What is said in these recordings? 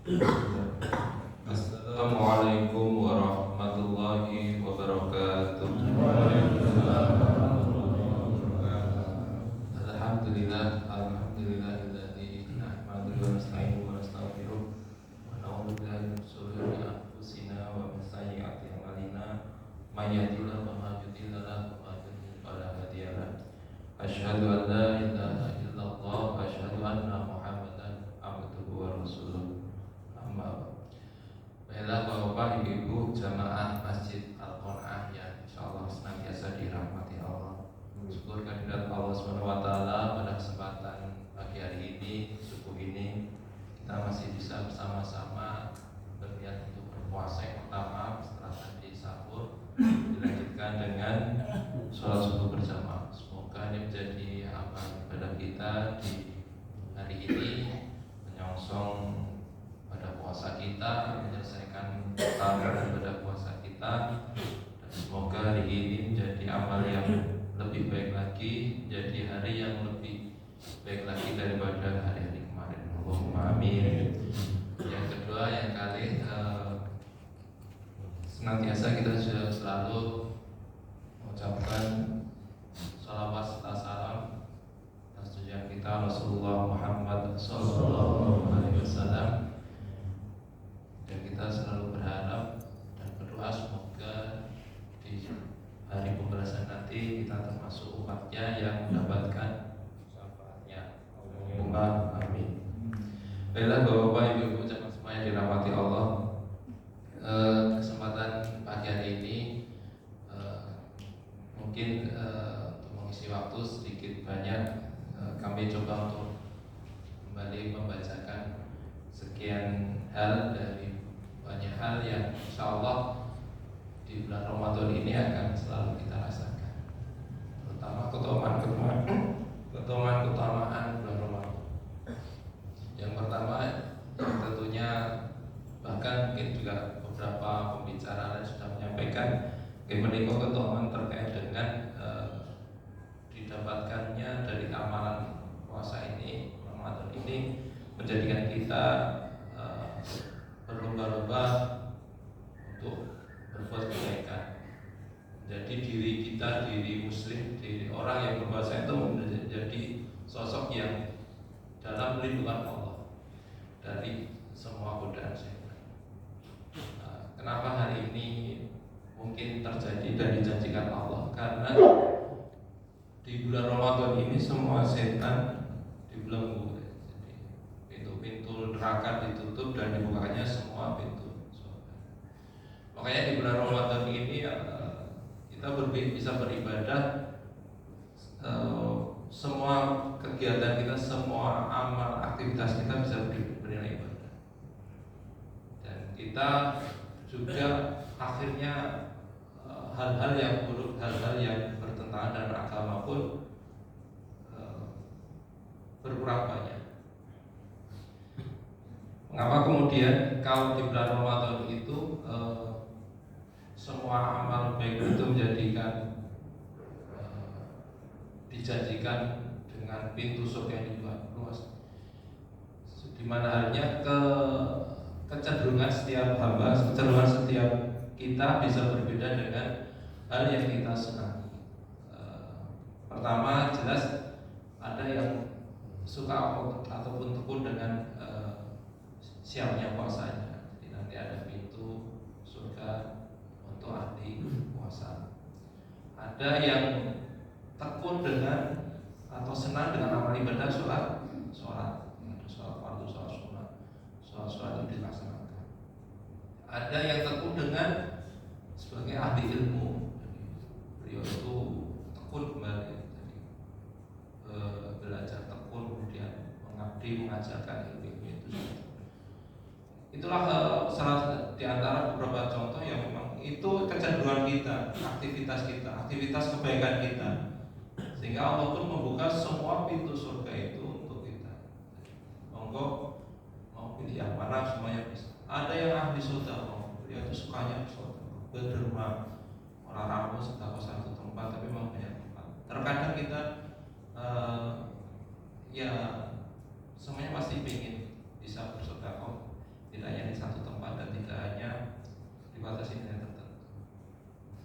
Assalamualaikum warahmatullahi wabarakatuh. Alhamdulillah, alhamdulillahilladzi nahmaduhu wa nasta'inuhu wa nastaghfiruh wa na'udzu billahi min shururi anfusina wa min sayyiati a'malina. May yahdihillahu fala mudilla lahu wa may yudlil fala hadiya lahu. Asyhadu an la ilaha illallah wa asyhadu anna Muhammadan abduhu wa rasuluh. Amma ba'du. Baiklah Bapak Ibu jamaah Masjid Al-Qur'an yang insyaallah senantiasa dirahmati Allah. Syukur kehadirat Allah SWT pada kesempatan pagi hari ini, subuh ini kita masih bisa bersama-sama berniat untuk berpuasa yang pertama setelah tadi sahur, dilanjutkan dengan sholat subuh berjamaah. Semoga ini menjadi amal ibadah kita di hari ini, menyongsong pada puasa kita, menyelesaikan tahapan pada puasa kita, dan semoga hari ini menjadi amal yang lebih baik lagi, menjadi hari yang lebih baik lagi daripada hari-hari kemarin. Allahumma amin. Yang kedua, yang kali senantiasa kita sudah selalu mengucapkan salawat serta salam atas junjungan kita Rasulullah Muhammad Sallallahu Alaihi Wasallam. Dan kita selalu berharap dan berdoa semoga di hari pembalasan nanti kita termasuk umatnya yang mendapatkan syafaatnya. Allahumma amin. Baiklah Bapak Ibu jamaah semua yang dirahmati Allah, kesempatan pagi hari ini mungkin untuk mengisi waktu sedikit banyak kami coba untuk kembali membacakan sekian hal dari banyak hal yang insya Allah di bulan Ramadan ini akan selalu kita rasakan, terutama keutamaan bulan Ramadan. Yang pertama, yang tentunya bahkan mungkin juga beberapa pembicara sudah menyampaikan menikah keutamaan terkait dengan didapatkannya dari amalan puasa ini, Ramadan ini menjadikan kita berlomba-lomba untuk berbuat kebaikan. Jadi diri kita, diri muslim, diri orang yang berpuasa itu menjadi sosok yang dalam perlindungan Allah dari semua godaan setan. Kenapa hari ini mungkin terjadi dan dijanjikan Allah? Karena di bulan Ramadan ini semua setan dibelenggu. Pintu neraka ditutup dan dibukanya semua pintu surga. Makanya di bulan Ramadan ini kita bisa beribadah, semua kegiatan kita, semua amal aktivitas kita bisa bernilai ibadah. Dan kita juga akhirnya hal-hal yang buruk, hal-hal yang bertentangan dengan agama pun berkurang banyak. Mengapa kemudian kalau di bulan Ramadan itu semua amal baik itu dijanjikan dengan pintu surga yang dibuat luas, di mana halnya kecenderungan setiap hamba, kecenderungan setiap kita bisa berbeda dengan hal yang kita senangi. Pertama, jelas ada yang suka ataupun tekun dengan siapnya puasanya. Jadi nanti ada pintu surga untuk ahli puasa. Ada yang tekun dengan atau senang dengan amal ibadah sholat. Ada sholat fardu, sholat sunnah, sholat itu dilaksanakan. Ada yang tekun dengan sebagai ahli ilmu. Jadi, beliau itu tekun kembali, belajar tekun, kemudian mengabdi, mengajarkan ilmu itu. Itulah salah di antara beberapa contoh yang memang itu kecenderungan kita, aktivitas kebaikan kita, sehingga Allah pun membuka semua pintu surga itu untuk kita. Monggo mau pilih yang mana, semuanya bisa. Ada yang ahli sedekah, dia itu sukanya sedekah, berderma, orang ramu sedekah satu tempat, tapi memang banyak tempat. Terkadang kita ya semuanya pasti ingin bisa bersedekah, tidak hanya di satu tempat dan tidak hanya dibatasi nilai tertentu.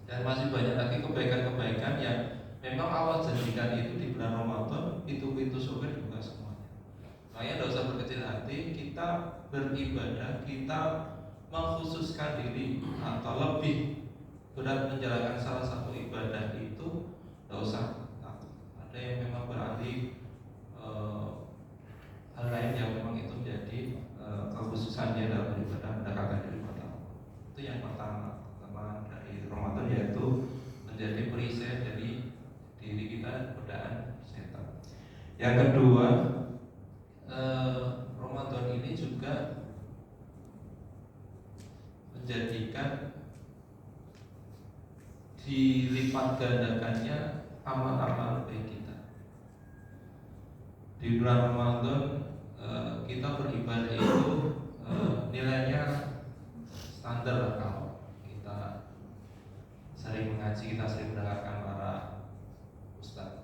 Dan masih banyak lagi kebaikan-kebaikan yang memang Allah janjikan itu di bulan Ramadan, pintu-pintu surga dibuka semuanya. Makanya tidak usah berkecil hati, kita beribadah, kita mengkhususkan diri atau lebih berat menjalankan salah satu ibadah itu, tidak usah takut. Ada yang memang beralih hal lain yang memang itu menjadi kekhususannya dalam beribadah, mendekatkan diri kepada Allah. Itu yang pertama dari Ramadan, yaitu menjadi perisai dari diri kita godaan setan. Yang kedua, Ramadan ini juga menjadikan dilipat gandakannya amal-amal baik kita. Di bulan Ramadan kita beribadah itu nilainya standar. Kalau kita sering mengaji, kita sering mendengarkan para ustaz.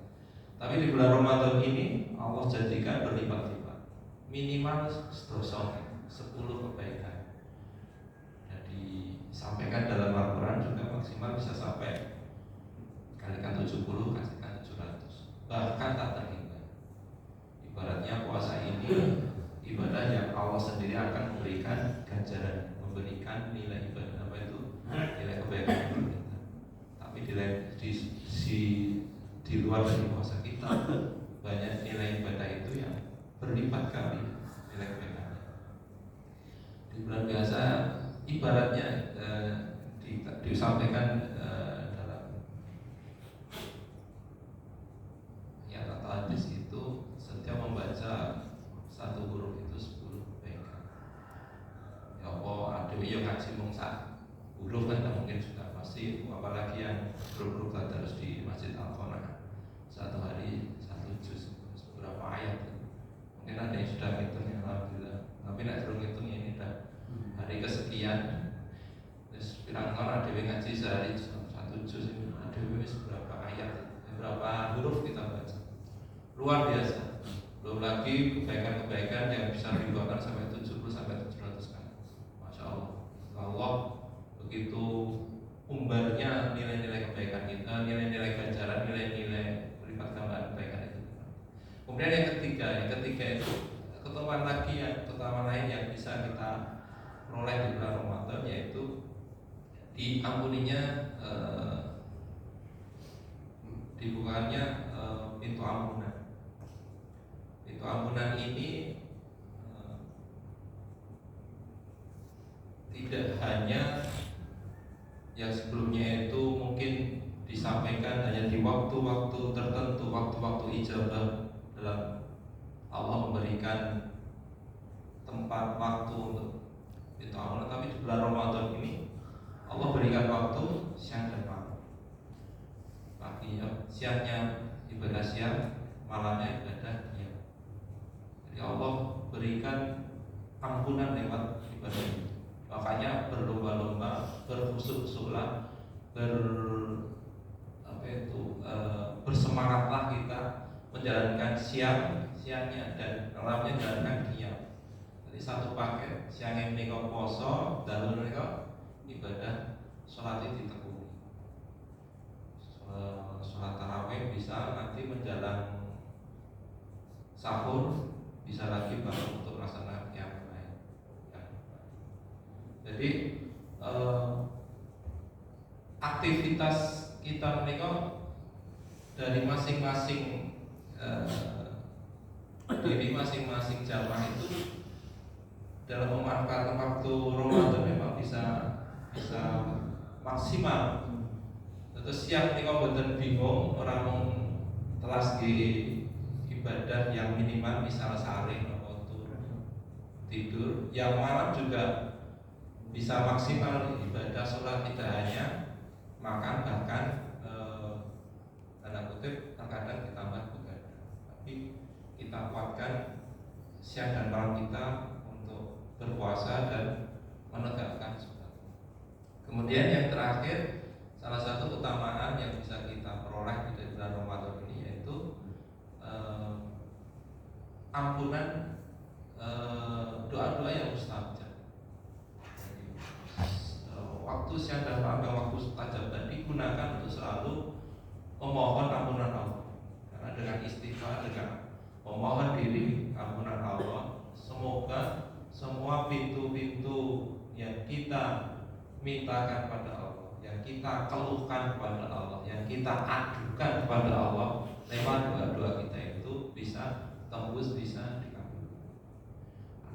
Tapi di bulan Ramadan ini Allah jadikan berlipat-lipat, minimal 10 kebaikan. Jadi sampaikan dalam Al-Quran juga maksimal bisa sampai kalikan 70, kasihkan 700, bahkan tak terhingga. Ibaratnya puasa ini ibadah yang Allah sendiri akan memberikan ganjaran, memberikan nilai ibadah apa itu, nilai kebaikan kita. Tapi di luar dari puasa kita banyak nilai ibadah itu yang berlipat kali nilai kebaikannya. Di bulan biasa ibaratnya disampaikan dalam ayat atau hadis itu, setiap membaca satu huruf itu 10 kebaikan. Ya Allah, ada yang ngaji mungsa huruf kan mungkin juga pasti, apalagi yang huruf-huruf terus di Masjid Al-Qanah satu hari satu juz, beberapa ayat. Mungkin ada yang sudah ngitung, ya alhamdulillah. Tapi tidak terus ngitung ini udah hari kesekian. Terus bilang orang ada yang ngaji sehari satu juz, ada berapa ayat, berapa huruf kita baca. Luar biasa. Belum lagi kebaikan-kebaikan yang bisa dibuatkan sampai 70 sampai 700 kali. Masya Allah. Allah begitu umbarnya nilai-nilai kebaikan kita, nilai-nilai ganjaran, nilai-nilai berlipat ganda kebaikan itu. Kemudian yang ketiga itu keutamaan lain yang bisa kita peroleh di bulan Ramadan, yaitu diampuninya dibukanya pintu ampunan. Pintu ampunan ini tidak hanya yang sebelumnya itu mungkin disampaikan hanya di waktu-waktu tertentu, waktu-waktu ijabah dalam Allah memberikan tempat waktu untuk pintu ampunan. Tapi di bulan Ramadan ini Allah berikan waktu siang dan malam. Paginya, siangnya ibadah siang, malamnya ibadah siang. Jadi Allah berikan ampunan lewat ibadah ini. Makanya berlomba-lomba, berkhusuk-khusuklah, bersemangatlah kita menjalankan siangnya dan malamnya menjalankan qiyam. Jadi satu paket, siangnya menika poso, dalu menika ibadah sholat itu ditekuni. Sholat tarawih bisa nanti menjelang sahur, bisa lagi baru untuk melaksanakan qiyam lain. Jadi aktivitas kita menika dari masing-masing diri masing-masing jamaah itu dalam memanfaatkan waktu Ramadan memang bisa maksimal. Terus siang menika mboten bingung, orang mau telas di ibadah yang minimal misal saling atau tidur, yang malam juga bisa maksimal ibadah sholat, tidak hanya makan, bahkan tanda kutip terkadang ditambah begadang. Tapi kita kuatkan siang dan malam kita untuk berpuasa dan menegakkan sholat. Kemudian yang terakhir, salah satu keutamaan yang bisa kita peroleh di bulan Ramadan ini yaitu ampunan doa-doa yang mustajab. yang dalam agama mustajab tadi gunakan untuk selalu memohon ampunan Allah. Karena dengan istighfar, dengan memohon diri ampunan Allah, semoga semua pintu-pintu yang kita mintakan pada Allah, yang kita keluhkan kepada Allah, yang kita adukan kepada Allah lewat doa-doa kita itu bisa tembus, bisa dikabulkan.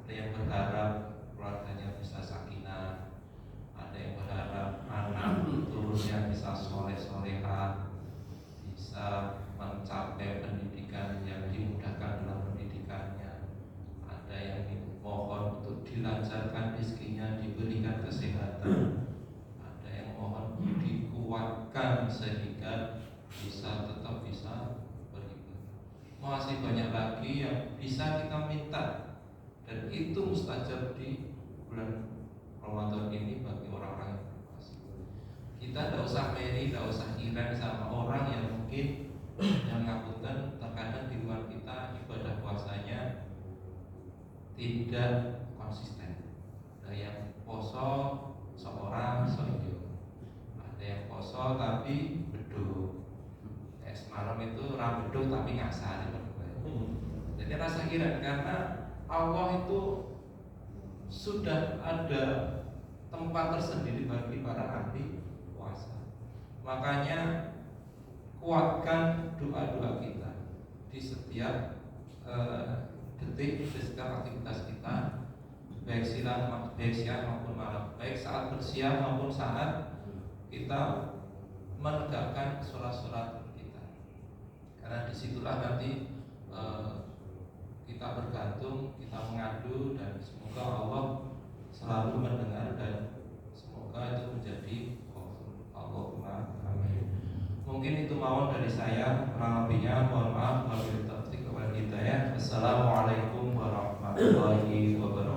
Ada yang berharap keluarganya bisa sakinah, ada yang berharap anak turunnya bisa soleh-solehah, bisa mencapai pendidikan yang dimudahkan dalam pendidikannya, ada yang mohon untuk dilancarkan rezekinya, diberikan kesehatan, ada yang mohon dikuatkan sehingga bisa tetap bisa beribadah. Masih banyak lagi yang bisa kita minta, dan itu mustajab di bulan Ramadan ini bagi orang-orang yang berpuasa. Kita tidak usah meri, tidak usah iri sama orang yang mungkin yang ngapunten terkadang di luar kita ibadah puasanya tidak konsisten. Ada yang poso seorang soyo, ada yang poso tapi beduk. Semalam itu orang beduk tapi ngasar. Jadi rasa iri karena Allah itu sudah ada tempat tersendiri bagi para ahli puasa. Makanya kuatkan doa-doa kita di setiap detik, di setiap aktivitas kita, baik siang maupun malam, baik saat bersiap maupun saat kita menegakkan sholat-sholat kita. Karena disitulah nanti kita bergantung, kita mengadu, dan semoga Allah selalu mendengar dan semoga itu menjadi Allahumma amin. Mungkin itu mawon dari saya, kurang lebihnya mohon maaf. Wabillahi taufiq wal hidayah. Assalamualaikum warahmatullahi wabarakatuh.